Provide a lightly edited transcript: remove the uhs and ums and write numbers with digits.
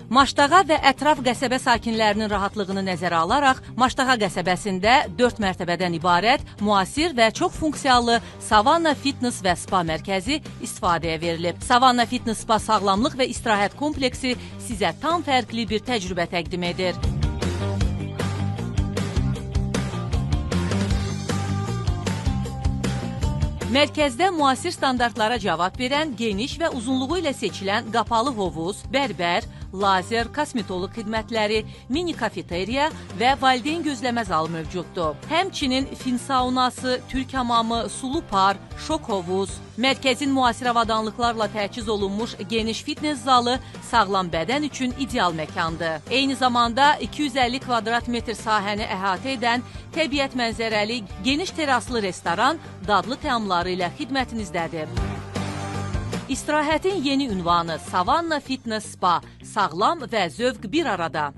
Maştağa və ətraf qəsəbə sakinlərinin rahatlığını nəzərə alaraq, Maştağa qəsəbəsində 4 mərtəbədən ibarət müasir və çox funksiyalı Savanna Fitness və Spa mərkəzi istifadəyə verilib. Savanna Fitness Spa sağlamlıq və istirahət kompleksi sizə tam fərqli bir təcrübə təqdim edir. Mərkəzdə müasir standartlara cavab verən, geniş və uzunluğu ilə seçilən qapalı hovuz, bərbər, lazer, kosmetoloq xidmətləri, mini kafeteriya və valideyn gözləmə zalı mövcuddur. Həmçinin fin saunası, türk hamamı, sulu par, şok hovuz, mərkəzin müasir avadanlıqlarla təchiz olunmuş geniş fitness zalı sağlam bədən üçün ideal məkandır. Eyni zamanda 250 kvadrat metr sahəni əhatə edən təbiət mənzərəli geniş teraslı restoran dadlı təamları ilə xidmətinizdədir. İstirahətin yeni ünvanı Savanna Fitness Spa, sağlam və zövq bir arada.